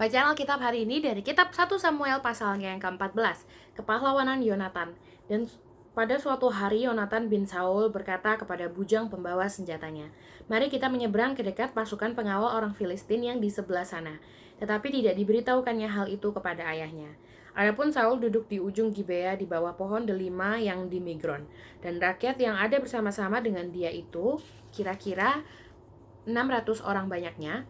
Bacaan Alkitab hari ini dari kitab 1 Samuel pasalnya yang ke-14, kepahlawanan Yonatan. Dan pada suatu hari Yonatan bin Saul berkata kepada bujang pembawa senjatanya, "Mari kita menyeberang ke dekat pasukan pengawal orang Filistin yang di sebelah sana." Tetapi tidak diberitahukannya hal itu kepada ayahnya. Adapun Saul duduk di ujung Gibea di bawah pohon delima yang di Migron, dan rakyat yang ada bersama-sama dengan dia itu kira-kira 600 orang banyaknya.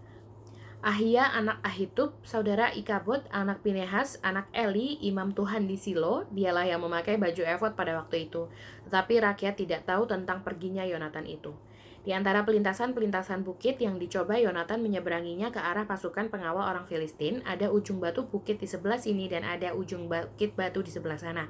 Ahia anak Ahitub, saudara Ikabod, anak Pinehas, anak Eli, imam Tuhan di Silo, dialah yang memakai baju efod pada waktu itu. Tetapi rakyat tidak tahu tentang perginya Yonatan itu. Di antara pelintasan-pelintasan bukit yang dicoba Yonatan menyeberanginya ke arah pasukan pengawal orang Filistin, ada ujung batu bukit di sebelah sini dan ada ujung bukit batu di sebelah sana.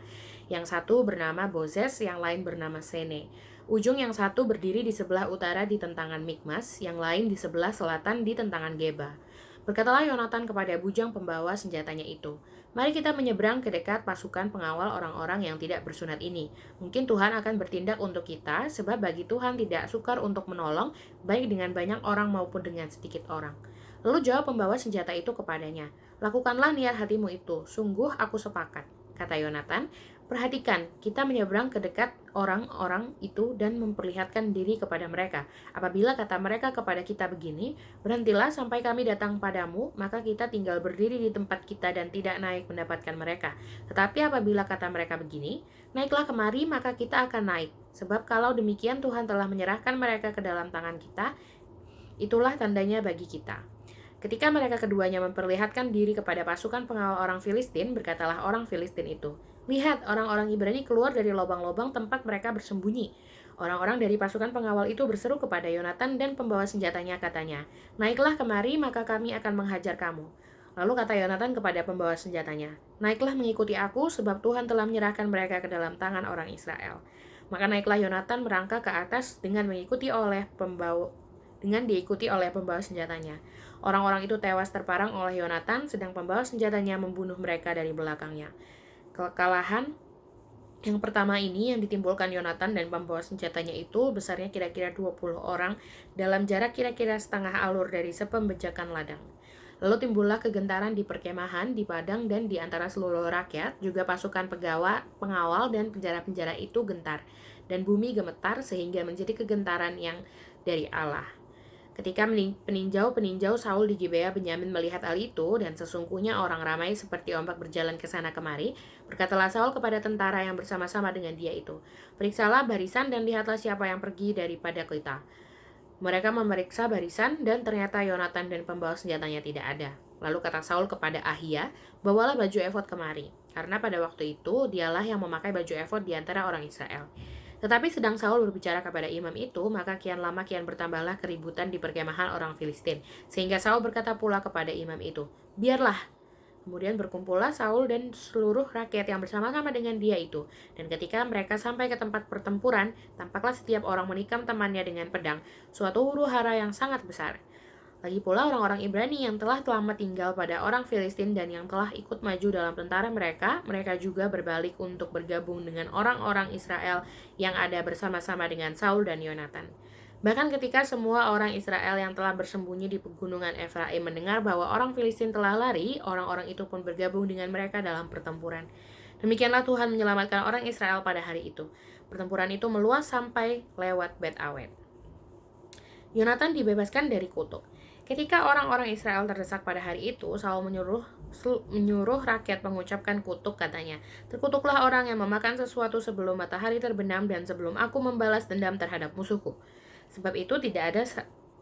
Yang satu bernama Bozez, yang lain bernama Sene. Ujung yang satu berdiri di sebelah utara di tentangan Mikmas, yang lain di sebelah selatan di tentangan Geba. Berkatalah Yonatan kepada bujang pembawa senjatanya itu, "Mari kita menyeberang ke dekat pasukan pengawal orang-orang yang tidak bersunat ini. Mungkin Tuhan akan bertindak untuk kita, sebab bagi Tuhan tidak sukar untuk menolong, baik dengan banyak orang maupun dengan sedikit orang." Lalu jawab pembawa senjata itu kepadanya, "Lakukanlah niat hatimu itu, sungguh aku sepakat." Kata Yonatan, "Perhatikan, kita menyeberang ke dekat orang-orang itu dan memperlihatkan diri kepada mereka. Apabila kata mereka kepada kita begini, 'Berhentilah sampai kami datang padamu,' maka kita tinggal berdiri di tempat kita dan tidak naik mendapatkan mereka. Tetapi apabila kata mereka begini, 'Naiklah kemari,' maka kita akan naik. Sebab kalau demikian Tuhan telah menyerahkan mereka ke dalam tangan kita, itulah tandanya bagi kita." Ketika mereka keduanya memperlihatkan diri kepada pasukan pengawal orang Filistin, berkatalah orang Filistin itu, "Lihat, orang-orang Ibrani keluar dari lubang-lubang tempat mereka bersembunyi." Orang-orang dari pasukan pengawal itu berseru kepada Yonatan dan pembawa senjatanya, katanya, "Naiklah kemari, maka kami akan menghajar kamu." Lalu kata Yonatan kepada pembawa senjatanya, "Naiklah mengikuti aku, sebab Tuhan telah menyerahkan mereka ke dalam tangan orang Israel." Maka naiklah Yonatan merangkak ke atas dengan diikuti oleh pembawa senjatanya. Orang-orang itu tewas terparang oleh Yonatan, sedang pembawa senjatanya membunuh mereka dari belakangnya. Kekalahan yang pertama ini yang ditimbulkan Yonatan dan pembawa senjatanya itu besarnya kira-kira 20 orang dalam jarak kira-kira setengah alur dari sepembejakan ladang. Lalu timbullah kegentaran di perkemahan, di padang, dan di antara seluruh rakyat, juga pasukan pengawal dan penjara-penjara itu gentar, dan bumi gemetar sehingga menjadi kegentaran yang dari Allah. Ketika peninjau-peninjau Saul di Gibea Benyamin melihat hal itu, dan sesungguhnya orang ramai seperti ombak berjalan ke sana kemari, berkatalah Saul kepada tentara yang bersama-sama dengan dia itu, "Periksalah barisan dan lihatlah siapa yang pergi daripada kita." Mereka memeriksa barisan, dan ternyata Yonatan dan pembawa senjatanya tidak ada. Lalu kata Saul kepada Ahia, "Bawalah baju efod kemari." Karena pada waktu itu dialah yang memakai baju efod di antara orang Israel. Tetapi sedang Saul berbicara kepada imam itu, maka kian lama kian bertambahlah keributan di perkemahan orang Filistin. Sehingga Saul berkata pula kepada imam itu, "Biarlah." Kemudian berkumpullah Saul dan seluruh rakyat yang bersama-sama dengan dia itu. Dan ketika mereka sampai ke tempat pertempuran, tampaklah setiap orang menikam temannya dengan pedang, suatu huru-hara yang sangat besar. Lagi pula orang-orang Ibrani yang telah lama tinggal pada orang Filistin dan yang telah ikut maju dalam tentara mereka, mereka juga berbalik untuk bergabung dengan orang-orang Israel yang ada bersama-sama dengan Saul dan Yonatan. Bahkan ketika semua orang Israel yang telah bersembunyi di pegunungan Efraim mendengar bahwa orang Filistin telah lari, orang-orang itu pun bergabung dengan mereka dalam pertempuran. Demikianlah Tuhan menyelamatkan orang Israel pada hari itu. Pertempuran itu meluas sampai lewat Bet Awen. Yonatan dibebaskan dari kutuk. Ketika orang-orang Israel terdesak pada hari itu, Saul menyuruh rakyat mengucapkan kutuk, katanya, "Terkutuklah orang yang memakan sesuatu sebelum matahari terbenam dan sebelum aku membalas dendam terhadap musuhku." Sebab itu tidak ada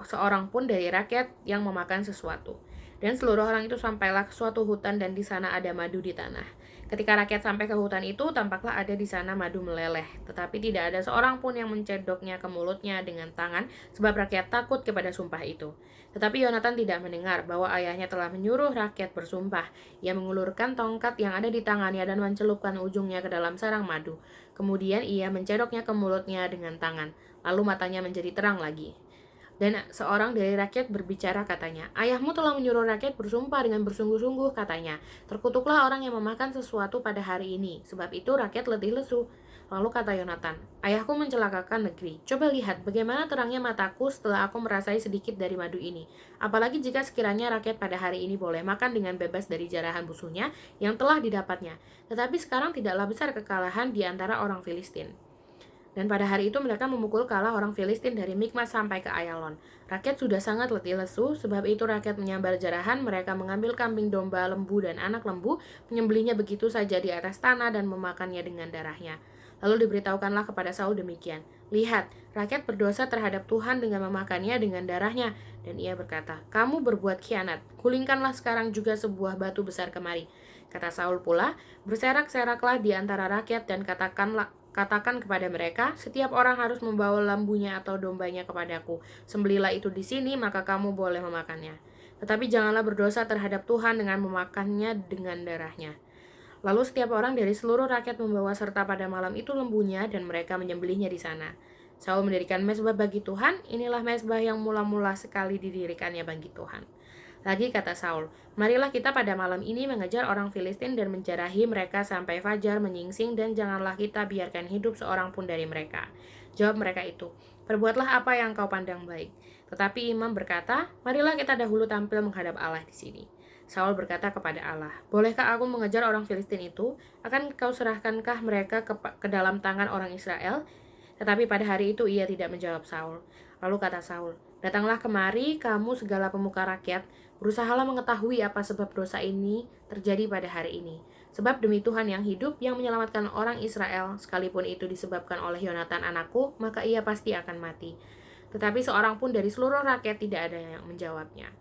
seorang pun dari rakyat yang memakan sesuatu. Dan seluruh orang itu sampailah ke suatu hutan, dan di sana ada madu di tanah. Ketika rakyat sampai ke hutan itu, tampaklah ada di sana madu meleleh. Tetapi tidak ada seorang pun yang mencedoknya ke mulutnya dengan tangan, sebab rakyat takut kepada sumpah itu. Tetapi Yonatan tidak mendengar bahwa ayahnya telah menyuruh rakyat bersumpah. Ia mengulurkan tongkat yang ada di tangannya dan mencelupkan ujungnya ke dalam sarang madu. Kemudian ia mencedoknya ke mulutnya dengan tangan. Lalu matanya menjadi terang lagi. Dan seorang dari rakyat berbicara, katanya, "Ayahmu telah menyuruh rakyat bersumpah dengan bersungguh-sungguh," katanya. "Terkutuklah orang yang memakan sesuatu pada hari ini, sebab itu rakyat letih lesu." Lalu kata Yonatan, "Ayahku mencelakakan negeri. Coba lihat bagaimana terangnya mataku setelah aku merasai sedikit dari madu ini. Apalagi jika sekiranya rakyat pada hari ini boleh makan dengan bebas dari jarahan musuhnya yang telah didapatnya. Tetapi sekarang tidaklah besar kekalahan di antara orang Filistin." Dan pada hari itu mereka memukul kalah orang Filistin dari Mikmas sampai ke Ayalon. Rakyat sudah sangat letih lesu, sebab itu rakyat menyambar jarahan, mereka mengambil kambing domba, lembu, dan anak lembu, menyembelihnya begitu saja di atas tanah dan memakannya dengan darahnya. Lalu diberitahukanlah kepada Saul demikian, "Lihat, rakyat berdosa terhadap Tuhan dengan memakannya dengan darahnya." Dan ia berkata, "Kamu berbuat khianat, gulingkanlah sekarang juga sebuah batu besar kemari." Kata Saul pula, "Berserak-seraklah di antara rakyat dan katakan kepada mereka, setiap orang harus membawa lembunya atau dombanya kepadaku. Sembelilah itu di sini, maka kamu boleh memakannya. Tetapi janganlah berdosa terhadap Tuhan dengan memakannya dengan darahnya." Lalu setiap orang dari seluruh rakyat membawa serta pada malam itu lembunya dan mereka menyembelihnya di sana. Saul mendirikan mezbah bagi Tuhan, inilah mezbah yang mula-mula sekali didirikannya bagi Tuhan. Lagi kata Saul, "Marilah kita pada malam ini mengejar orang Filistin dan menjarahi mereka sampai fajar menyingsing dan janganlah kita biarkan hidup seorang pun dari mereka." Jawab mereka itu, "Perbuatlah apa yang kau pandang baik." Tetapi imam berkata, "Marilah kita dahulu tampil menghadap Allah di sini." Saul berkata kepada Allah, "Bolehkah aku mengejar orang Filistin itu? Akan kau serahkankah mereka ke dalam tangan orang Israel?" Tetapi pada hari itu ia tidak menjawab Saul. Lalu kata Saul, "Datanglah kemari, kamu segala pemuka rakyat, berusahalah mengetahui apa sebab dosa ini terjadi pada hari ini. Sebab demi Tuhan yang hidup, yang menyelamatkan orang Israel, sekalipun itu disebabkan oleh Yonatan anakku, maka ia pasti akan mati." Tetapi seorang pun dari seluruh rakyat tidak ada yang menjawabnya.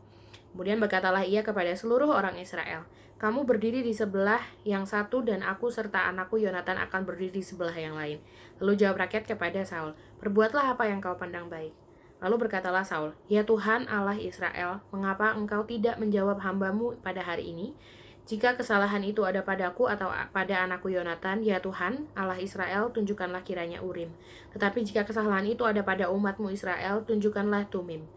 Kemudian berkatalah ia kepada seluruh orang Israel, "Kamu berdiri di sebelah yang satu dan aku serta anakku Yonatan akan berdiri di sebelah yang lain." Lalu jawab rakyat kepada Saul, "Perbuatlah apa yang kau pandang baik." Lalu berkatalah Saul, "Ya Tuhan Allah Israel, mengapa engkau tidak menjawab hambamu pada hari ini? Jika kesalahan itu ada padaku atau pada anakku Yonatan, ya Tuhan Allah Israel, tunjukkanlah kiranya Urim. Tetapi jika kesalahan itu ada pada umatmu Israel, tunjukkanlah Tumim."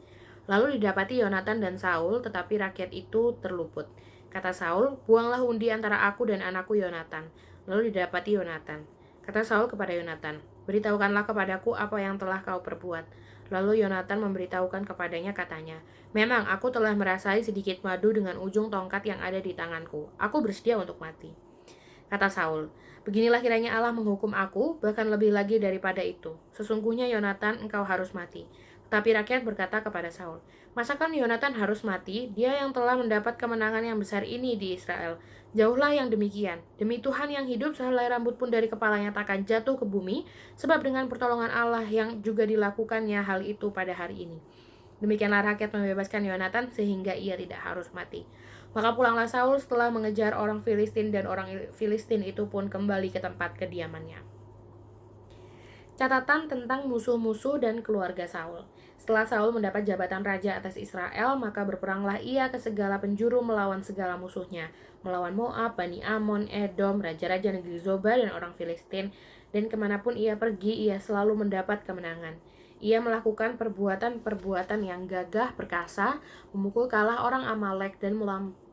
Lalu didapati Yonatan dan Saul, tetapi rakyat itu terluput. Kata Saul, "Buanglah undi antara aku dan anakku Yonatan." Lalu didapati Yonatan. Kata Saul kepada Yonatan, "Beritahukanlah kepadaku apa yang telah kau perbuat." Lalu Yonatan memberitahukan kepadanya katanya, "Memang aku telah merasai sedikit madu dengan ujung tongkat yang ada di tanganku. Aku bersedia untuk mati." Kata Saul, "Beginilah kiranya Allah menghukum aku, bahkan lebih lagi daripada itu. Sesungguhnya Yonatan engkau harus mati." Tapi rakyat berkata kepada Saul, "Masakan Yonatan harus mati? Dia yang telah mendapat kemenangan yang besar ini di Israel. Jauhlah yang demikian. Demi Tuhan yang hidup, sehelai rambut pun dari kepalanya takkan jatuh ke bumi, sebab dengan pertolongan Allah yang juga dilakukannya hal itu pada hari ini." Demikianlah rakyat membebaskan Yonatan sehingga ia tidak harus mati. Maka pulanglah Saul setelah mengejar orang Filistin, dan orang Filistin itu pun kembali ke tempat kediamannya. Catatan tentang musuh-musuh dan keluarga Saul. Setelah Saul mendapat jabatan raja atas Israel, maka berperanglah ia ke segala penjuru melawan segala musuhnya, melawan Moab, Bani Amon, Edom, raja-raja negeri Zoba, dan orang Filistin, dan kemanapun ia pergi, ia selalu mendapat kemenangan. Ia melakukan perbuatan-perbuatan yang gagah perkasa, memukul kalah orang Amalek, dan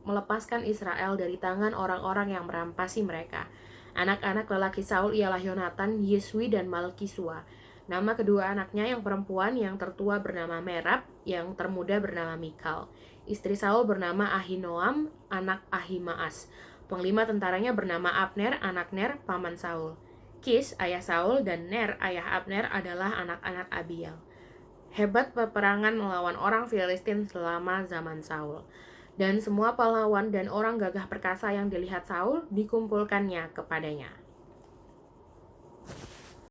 melepaskan Israel dari tangan orang-orang yang merampasi mereka. Anak-anak lelaki Saul ialah Yonatan, Yeswi, dan Malkisua. Nama kedua anaknya, yang perempuan yang tertua bernama Merab, yang termuda bernama Mikal. Istri Saul bernama Ahinoam, anak Ahimaas. Panglima tentaranya bernama Abner, anak Ner, paman Saul. Kis, ayah Saul, dan Ner, ayah Abner adalah anak-anak Abiel. Hebat peperangan melawan orang Filistin selama zaman Saul. Dan semua pahlawan dan orang gagah perkasa yang dilihat Saul dikumpulkannya kepadanya.